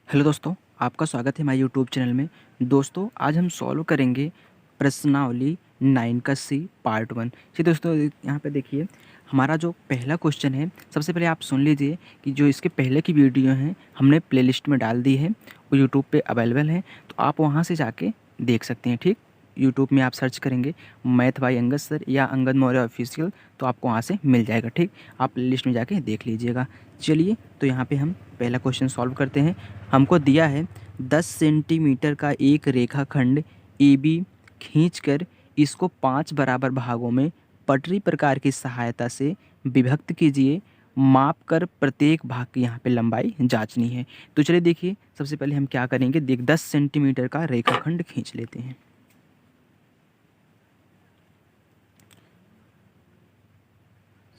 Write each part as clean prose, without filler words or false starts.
Hello दोस्तों, आपका स्वागत है हमारे यूट्यूब चैनल में। दोस्तों, आज हम सॉल्व करेंगे प्रश्नावली 9 का सी पार्ट 1। जी दोस्तों, यहाँ पे देखिए हमारा जो पहला क्वेश्चन है, सबसे पहले आप सुन लीजिए कि जो इसके पहले की वीडियो हैं हमने प्लेलिस्ट में डाल दी है, वो यूट्यूब पे अवेलेबल है, तो आप वहाँ से जाके देख सकते हैं। ठीक, यूट्यूब में आप सर्च करेंगे मैथ बाय अंगद सर या अंगद मौर्य ऑफिशियल, तो आपको वहाँ से मिल जाएगा। ठीक, आप प्लेलिस्ट में जाके देख लीजिएगा। चलिए, तो यहाँ पे हम पहला क्वेश्चन सॉल्व करते हैं। हमको दिया है 10 सेंटीमीटर का एक रेखाखंड AB खींचकर इसको 5 बराबर भागों में पटरी प्रकार की सहायता से विभक्त कीजिए। माप कर प्रत्येक भाग की यहाँ पे लंबाई जांचनी है। तो चलिए देखिए, सबसे पहले हम क्या करेंगे, 10 सेंटीमीटर का रेखाखंड खींच लेते हैं।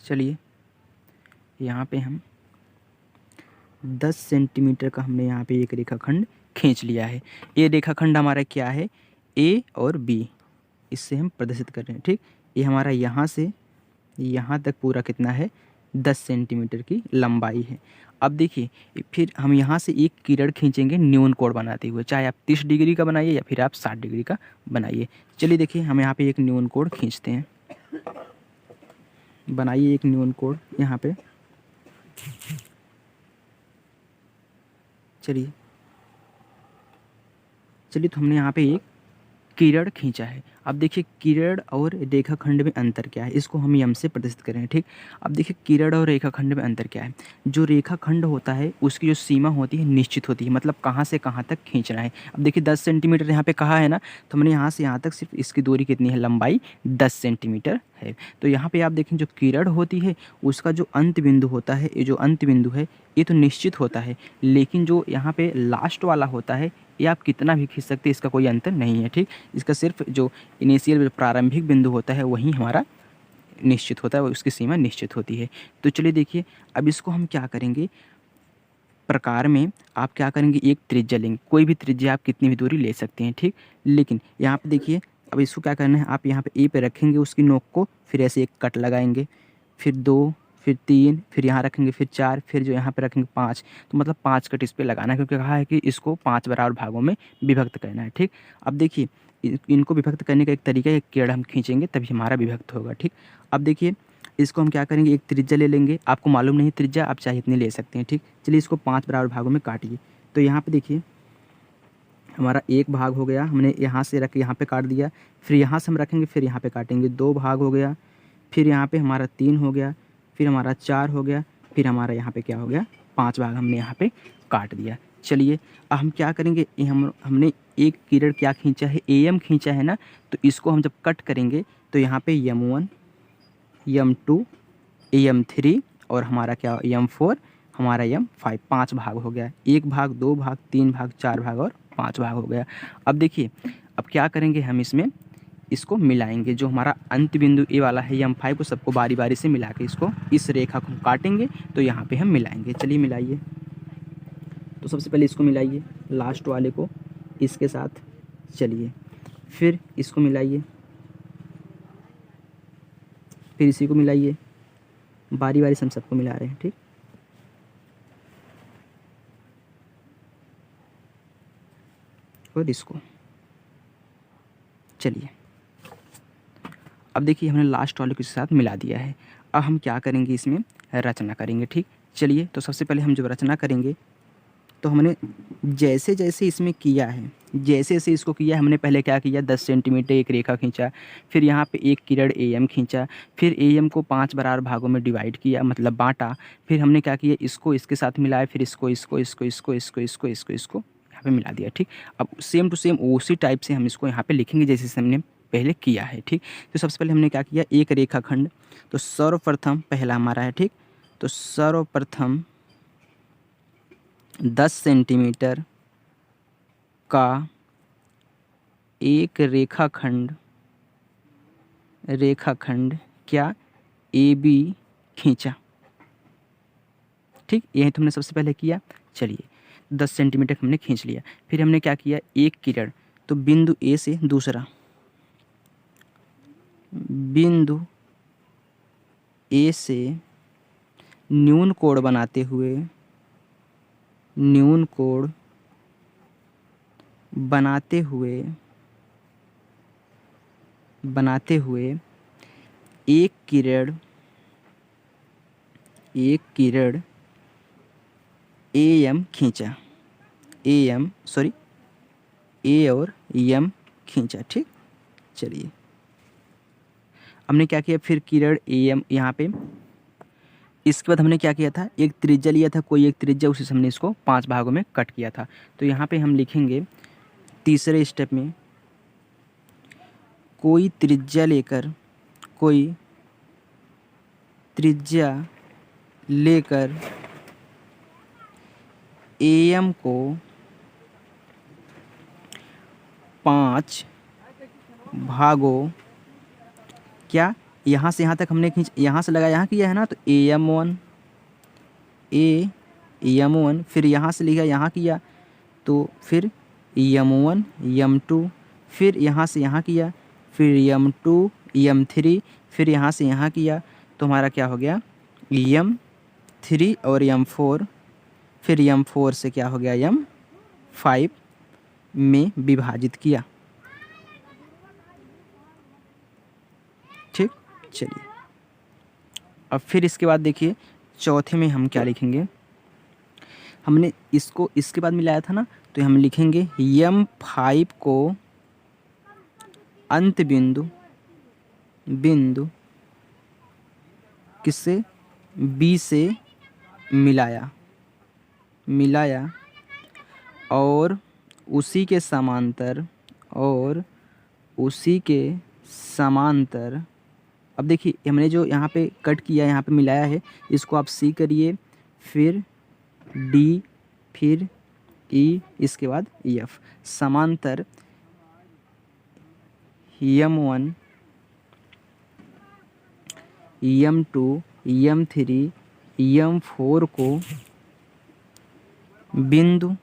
चलिए, यहाँ पे हम 10 सेंटीमीटर का हमने यहाँ पे एक रेखाखंड खींच लिया है। ये रेखाखंड हमारा क्या है, A और B, इससे हम प्रदर्शित कर रहे हैं। ठीक, ये हमारा यहाँ से यहाँ तक पूरा कितना है, 10 सेंटीमीटर की लंबाई है। अब देखिए, फिर हम यहाँ से एक किरण खींचेंगे न्यून कोण बनाते हुए, चाहे आप 30 डिग्री का बनाइए या फिर आप 60 डिग्री का बनाइए। चलिए देखिए, हम यहाँ पे एक न्यून कोण खींचते हैं। बनाइए एक न्यून कोण यहाँ पे। चलिए चलिए, तो हमने यहाँ पे एक किरण खींचा है। अब देखिए, किरण और रेखाखंड में अंतर क्या है, इसको हम यम से प्रदर्शित करें। ठीक, अब देखिए किरण और रेखाखंड में अंतर क्या है। जो रेखाखंड होता है उसकी जो सीमा होती है निश्चित होती है, मतलब कहाँ से कहाँ तक खींचना है। अब देखिए 10 सेंटीमीटर यहाँ पे कहा है ना, तो हमने यहाँ से यहाँ तक सिर्फ इसकी दूरी कितनी है, लंबाई 10 सेंटीमीटर है। तो यहाँ पे आप देखें, जो किरण होती है उसका जो अंत बिंदु होता है, ये जो अंत बिंदु है ये तो निश्चित होता है, लेकिन जो यहाँ पे लास्ट वाला होता है ये आप कितना भी खींच सकते हैं, इसका कोई अंतर नहीं है। ठीक, इसका सिर्फ जो इनिशियल प्रारंभिक बिंदु होता है वही हमारा निश्चित होता है, उसकी सीमा निश्चित होती है। तो चलिए देखिए, अब इसको हम क्या करेंगे, प्रकार में आप क्या करेंगे, एक त्रिज्या लेंगे, कोई भी त्रिज्या आप कितनी भी दूरी ले सकते हैं। ठीक, लेकिन यहाँ पे देखिए, अब इसको क्या करना है, आप यहाँ पे ए पे रखेंगे उसकी नोक को, फिर ऐसे एक कट लगाएंगे, फिर 2, फिर 3, फिर यहाँ रखेंगे, फिर 4, फिर जो यहाँ पे रखेंगे 5। तो मतलब 5 कट इस पे लगाना है, क्योंकि कहा है कि इसको 5 बराबर भागों में विभक्त करना है। ठीक, अब देखिए, इनको विभक्त करने का एक तरीका है, एक किरण हम खींचेंगे तभी हमारा विभक्त होगा। ठीक, अब देखिए, इसको हम क्या करेंगे, एक त्रिज्या ले लेंगे, आपको मालूम नहीं त्रिज्या, आप चाहे इतनी ले सकते हैं। ठीक, चलिए इसको 5 बराबर भागों में काटिए। तो यहाँ पे देखिए हमारा एक भाग हो गया, हमने यहाँ से रख यहाँ पे काट दिया, फिर यहाँ से हम रखेंगे, फिर यहाँ पे काटेंगे, 2 भाग हो गया, फिर यहाँ पे हमारा 3 हो गया, फिर हमारा 4 हो गया, फिर हमारा यहाँ पे क्या हो गया, 5 भाग हमने यहाँ पे काट दिया। चलिए, अब हम क्या करेंगे, हमने एक किरण क्या खींचा है, AM खींचा है ना, तो इसको हम जब कट करेंगे तो यहाँ पे M1, M2, M3 और हमारा क्या, M4, हमारा M5, 5 भाग हो गया। 1 भाग, 2 भाग, 3 भाग, 4 भाग और 5 भाग हो गया। अब देखिए, अब क्या करेंगे, हम इसमें इसको मिलाएंगे, जो हमारा अंत बिंदु ए वाला है M5 को सबको बारी बारी से मिला के इसको, इस रेखा को काटेंगे तो यहाँ पे हम मिलाएंगे। चलिए मिलाइए, तो सबसे पहले इसको मिलाइए, लास्ट वाले को इसके साथ। चलिए, फिर इसको मिलाइए, फिर इसी को मिलाइए, बारी बारी से हम सबको मिला रहे हैं। ठीक, और इसको। चलिए, अब देखिए हमने लास्ट वाले के साथ मिला दिया है। अब हम क्या करेंगे, इसमें रचना करेंगे। ठीक, चलिए, तो सबसे पहले हम जब रचना करेंगे तो हमने जैसे जैसे इसमें किया है, जैसे जैसे इसको किया है, हमने पहले क्या किया, 10 सेंटीमीटर एक रेखा खींचा, फिर यहाँ पे एक किरण AM खींचा, फिर AM को 5 बराबर भागों में डिवाइड किया, मतलब बांटा, फिर हमने क्या किया, इसको इसके साथ मिलाया, फिर इसको इसको इसको इसको इसको इसको इसको इसको यहाँ पे मिला दिया। ठीक, अब सेम टू सेम उसी टाइप से हम इसको यहाँ पे लिखेंगे जैसे हमने पहले किया है। ठीक, तो सबसे पहले हमने क्या किया, एक रेखाखंड, तो सर्वप्रथम पहला हमारा है। ठीक, तो सर्वप्रथम 10 सेंटीमीटर का एक रेखाखंड क्या, AB खींचा। ठीक, यही तो हमने सबसे पहले किया। चलिए, 10 सेंटीमीटर हमने खींच लिया, फिर हमने क्या किया, एक किरण, तो बिंदु A से दूसरा बिंदु A से न्यून कोण बनाते हुए, न्यून कोण बनाते हुए एक किरण AM खींचा, A और M खींचा। ठीक, चलिए हमने क्या किया, फिर किरण AM यहाँ पे, इसके बाद हमने क्या किया था, एक त्रिज्या लिया था, कोई एक त्रिज्या, उसी से हमने इसको 5 भागों में कट किया था। तो यहाँ पे हम लिखेंगे तीसरे स्टेप में, कोई त्रिज्या लेकर AM को 5 भागों, क्या यहाँ से यहाँ तक हमने यहाँ से लगा यहाँ किया है ना, तो AM1, फिर यहाँ से लिखा यहाँ किया, तो फिर M1 M2, फिर यहाँ से यहाँ किया, फिर M2 M3, फिर यहाँ से यहाँ किया, तो हमारा क्या हो गया, M3 और M4, फिर M4 से क्या हो गया, M5 में विभाजित किया। ठीक, चलिए अब फिर इसके बाद देखिए चौथे में हम क्या लिखेंगे, हमने इसको इसके बाद मिलाया था ना, तो हम लिखेंगे M5 को अंत बिंदु किससे, B से मिलाया और उसी के समांतर, अब देखिए हमने जो यहाँ पे कट किया, यहाँ पे मिलाया है, इसको आप C करिए, फिर D, फिर E, इसके बाद F, समांतर M1 M2 M3 M4 को बिंदु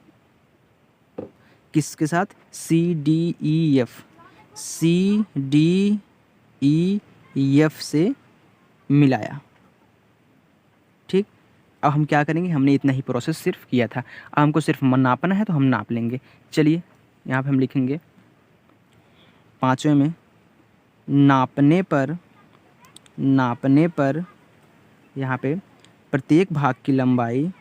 किसके साथ, CDEF से मिलाया। ठीक, अब हम क्या करेंगे, हमने इतना ही प्रोसेस सिर्फ किया था, अब हमको सिर्फ नापना है, तो हम नाप लेंगे। चलिए यहाँ पे हम लिखेंगे 5वें में, नापने पर यहाँ पे प्रत्येक भाग की लंबाई,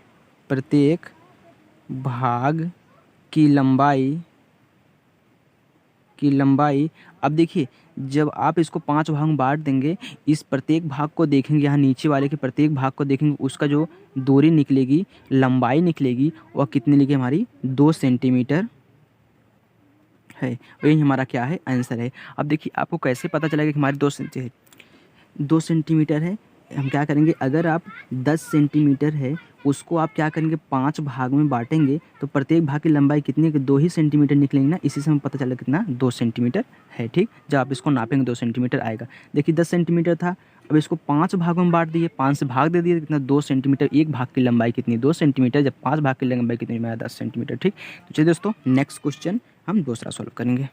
अब देखिए जब आप इसको 5 भाग में बांट देंगे, इस प्रत्येक भाग को देखेंगे, यहाँ नीचे वाले के प्रत्येक भाग को देखेंगे, उसका जो दूरी निकलेगी, लंबाई निकलेगी, वह कितनी लिखी, हमारी 2 सेंटीमीटर है। और यही हमारा क्या है, आंसर है। अब देखिए आपको कैसे पता चलेगा कि हमारी 2 सेंटीमीटर है, हम क्या करेंगे, अगर आप 10 सेंटीमीटर है, उसको आप क्या करेंगे, 5 भाग में बांटेंगे, तो प्रत्येक भाग की लंबाई कितनी है, 2 ही सेंटीमीटर निकलेंगे ना, इसी से हमें पता चला कितना, 2 सेंटीमीटर है। ठीक, जब आप इसको नापेंगे 2 सेंटीमीटर आएगा। देखिए 10 सेंटीमीटर था, अब इसको 5 भागों में बांट दिए, 5 से भाग दे दिए, कितना, 2 सेंटीमीटर, एक भाग की लंबाई कितनी, 2 सेंटीमीटर, जब 5 भाग की लंबाई कितनी, 10 सेंटीमीटर। ठीक, तो चलिए दोस्तों नेक्स्ट क्वेश्चन हम दूसरा सॉल्व करेंगे।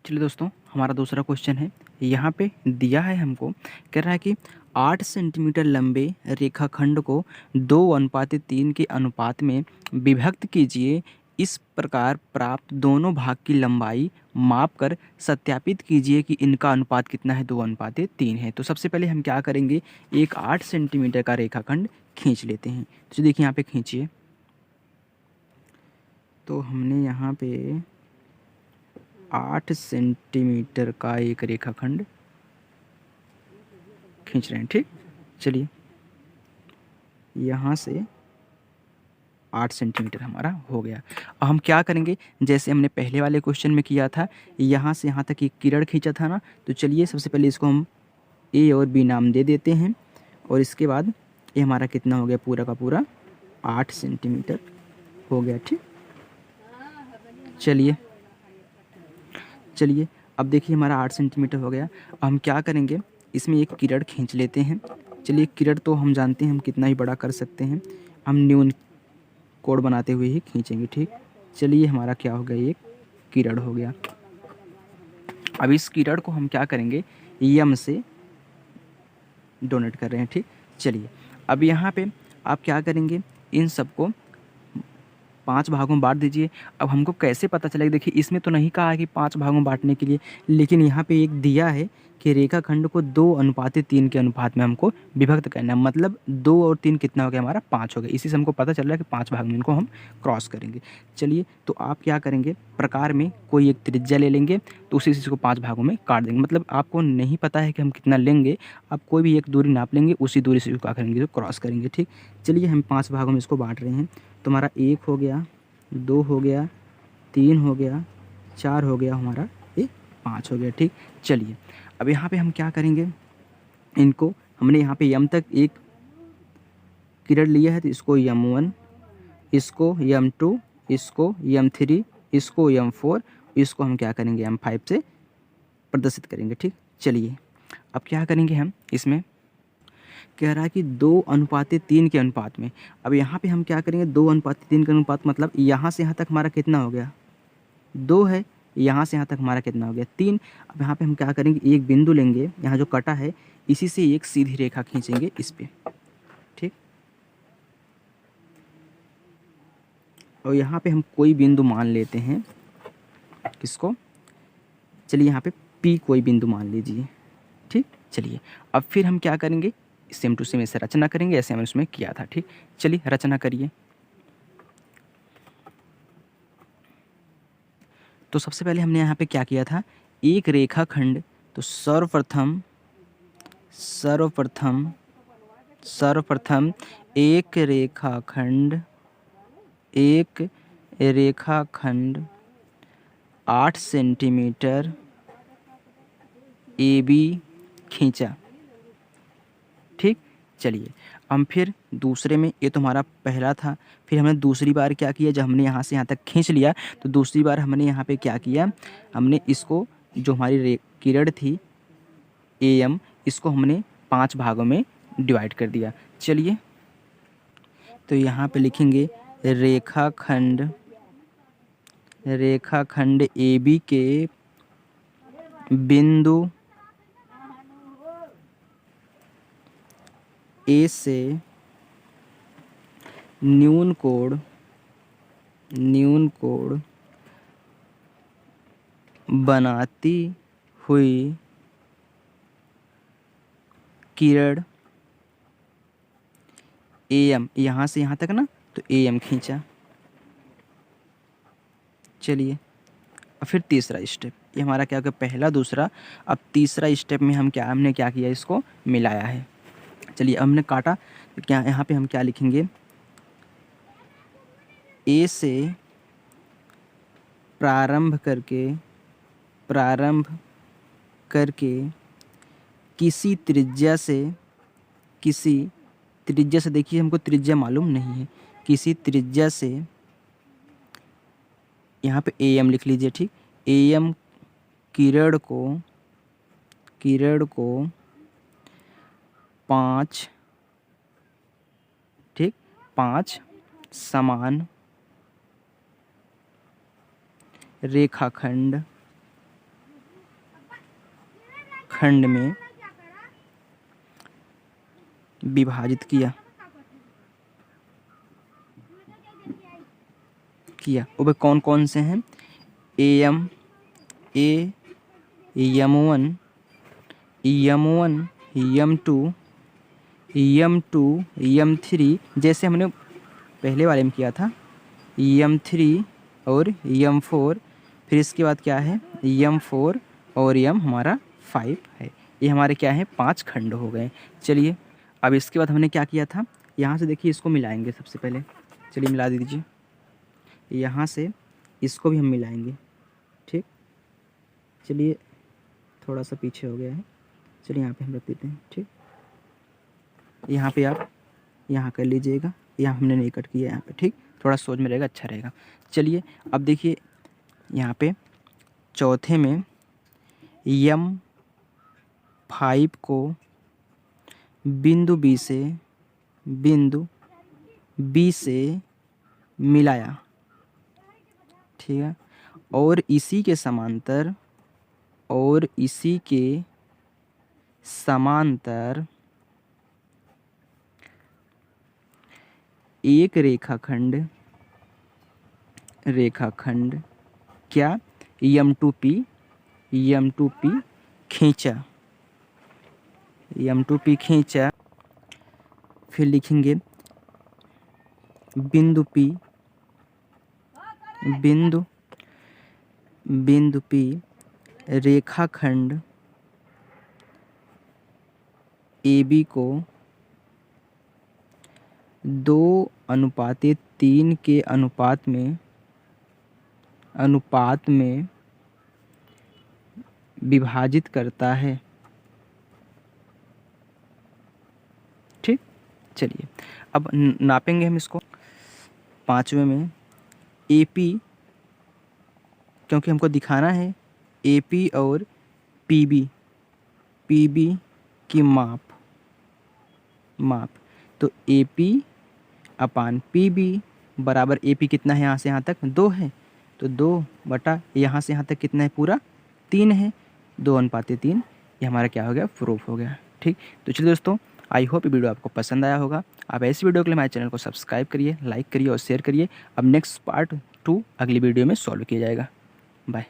चलिए दोस्तों हमारा दूसरा क्वेश्चन है, यहाँ पे दिया है हमको, कह रहा है कि 8 सेंटीमीटर लंबे रेखाखंड को 2:3 के अनुपात में विभक्त कीजिए। इस प्रकार प्राप्त दोनों भाग की लंबाई मापकर सत्यापित कीजिए कि इनका अनुपात कितना है, 2:3 है। तो सबसे पहले हम क्या करेंगे, एक 8 सेंटीमीटर का रेखाखंड खींच लेते हैं। तो देखिए यहाँ पे खींचिए, तो हमने यहाँ पे 8 सेंटीमीटर का एक रेखाखंड खींच रहे हैं। ठीक, चलिए यहाँ से 8 सेंटीमीटर हमारा हो गया। अब हम क्या करेंगे, जैसे हमने पहले वाले क्वेश्चन में किया था, यहाँ से यहाँ तक एक किरण खींचा था ना, तो चलिए सबसे पहले इसको हम A और B नाम दे देते हैं, और इसके बाद ये हमारा कितना हो गया, पूरा का पूरा 8 सेंटीमीटर हो गया। ठीक, चलिए अब देखिए हमारा 8 सेंटीमीटर हो गया। अब हम क्या करेंगे, इसमें एक किरण खींच लेते हैं। चलिए किरण तो हम जानते हैं हम कितना ही बड़ा कर सकते हैं, हम न्यून कोण बनाते हुए ही खींचेंगे। ठीक, चलिए हमारा क्या हो गया, एक किरण हो गया। अब इस किरण को हम क्या करेंगे, M से डोनेट कर रहे हैं। ठीक, चलिए अब यहाँ पे आप क्या करेंगे, इन सबको 5 भागों में बांट दीजिए। अब हमको कैसे पता चलेगा, देखिए इसमें तो नहीं कहा है कि 5 भागों में बांटने के लिए, लेकिन यहाँ पे एक दिया है कि रेखाखंड को 2:3 के अनुपात में हमको विभक्त करना है। मतलब 2 और 3 कितना हो गया हमारा, 5 हो गया। इसी से हमको पता चल रहा है कि 5 भाग में इनको हम क्रॉस करेंगे। चलिए, तो आप क्या करेंगे, प्रकार में कोई एक त्रिज्या ले लेंगे, तो उसी चीज़ को 5 भागों में काट देंगे। मतलब आपको नहीं पता है कि हम कितना लेंगे, आप कोई भी एक दूरी नाप लेंगे, उसी दूरी से क्या करेंगे, तो क्रॉस करेंगे। ठीक, चलिए हम 5 भागों में इसको बांट रहे हैं। तो हमारा 1 हो गया, 2 हो गया, 3 हो गया, 4 हो गया, हमारा ये 5 हो गया। ठीक, चलिए अब यहाँ पे हम क्या करेंगे, इनको हमने यहाँ पे यम तक एक किरण लिया है, तो इसको यम1, इसको यम2, इसको यम3, इसको यम4, इसको हम क्या करेंगे, यम5 से प्रदर्शित करेंगे। ठीक, चलिए अब क्या करेंगे, हम इसमें कह रहा है कि 2:3 के अनुपात में। अब यहाँ पे हम क्या करेंगे, 2:3 के अनुपात, मतलब यहाँ से यहाँ तक हमारा कितना हो गया, 2 है, यहाँ से यहाँ तक हमारा कितना हो गया, 3। अब यहाँ पे हम क्या करेंगे, एक बिंदु लेंगे, यहाँ जो कटा है इसी से एक सीधी रेखा खींचेंगे इस पे। ठीक, और यहाँ पे हम कोई बिंदु मान लेते हैं, किसको, चलिए यहाँ पे P कोई बिंदु मान लीजिए। ठीक, चलिए अब फिर हम क्या करेंगे, सेम टू सेम ऐसे रचना करेंगे, ऐसे हमने उसमें किया था। ठीक, चलिए रचना करिए। तो सबसे पहले हमने यहाँ पे क्या किया था, एक रेखाखंड, तो सर्वप्रथम एक रेखाखंड 8 सेंटीमीटर AB खींचा। ठीक, चलिए हम फिर दूसरे में, ये तो हमारा पहला था, फिर हमने दूसरी बार क्या किया, जब हमने यहाँ से यहाँ तक खींच लिया, तो दूसरी बार हमने यहाँ पे क्या किया, हमने इसको जो हमारी किरण थी AM, इसको हमने 5 भागों में डिवाइड कर दिया। चलिए, तो यहाँ पे लिखेंगे रेखाखंड AB के बिंदु A से न्यून कोण बनाती हुई किरण AM, यहाँ से यहाँ तक ना, तो AM खींचा। चलिए अब फिर तीसरा स्टेप, ये हमारा क्या हो गया, पहला दूसरा। अब तीसरा स्टेप में हमने क्या किया, इसको मिलाया है। चलिए हमने काटा, तो क्या यहाँ पे हम क्या लिखेंगे, A से प्रारंभ करके किसी त्रिज्या से देखिए, हमको त्रिज्या मालूम नहीं है, किसी त्रिज्या से, यहाँ पे AM लिख लीजिए। ठीक, AM किरण को 5 समान रेखाखंड में विभाजित किया। वो भी कौन कौन से हैं, AM, यम1, यम2, यम3, जैसे हमने पहले वाले में किया था, यम3 और यम4, फिर इसके बाद क्या है, यम4 और यम हमारा 5 है। ये हमारे क्या है, 5 खंड हो गए। चलिए अब इसके बाद हमने क्या किया था, यहाँ से देखिए इसको मिलाएंगे सबसे पहले। चलिए मिला दीजिए, यहाँ से इसको भी हम मिलाएंगे। ठीक, चलिए थोड़ा सा पीछे हो गया है, चलिए यहाँ पे हम रख देते हैं। ठीक, यहाँ पे आप यहाँ कर लीजिएगा, यहाँ हमने नहीं कट किया यहाँ पे। ठीक, थोड़ा सोच में रहेगा, अच्छा रहेगा। चलिए अब देखिए यहाँ पे चौथे में यम5 को बिंदु B से मिलाया। ठीक है, और इसी के समांतर एक रेखाखंड रेखाखंड क्या, M2P खींचा, M2P खींचा। फिर लिखेंगे बिंदु P, बिंदु P रेखाखंड AB को 2:3 के अनुपात में विभाजित करता है। ठीक, चलिए अब नापेंगे हम इसको। 5वें में AP, क्योंकि हमको दिखाना है AP और PB की माप, तो AP/PB बराबर AP कितना है, यहाँ से यहाँ तक 2 है, तो 2 बटा यहाँ से यहाँ तक कितना है, पूरा 3 है, 2:3। ये हमारा क्या हो गया, प्रूफ हो गया। ठीक, तो चलिए दोस्तों, आई होप ये वीडियो आपको पसंद आया होगा। आप ऐसी वीडियो के लिए हमारे चैनल को सब्सक्राइब करिए, लाइक करिए और शेयर करिए। अब नेक्स्ट पार्ट 2 अगली वीडियो में सॉल्व किया जाएगा। बाय।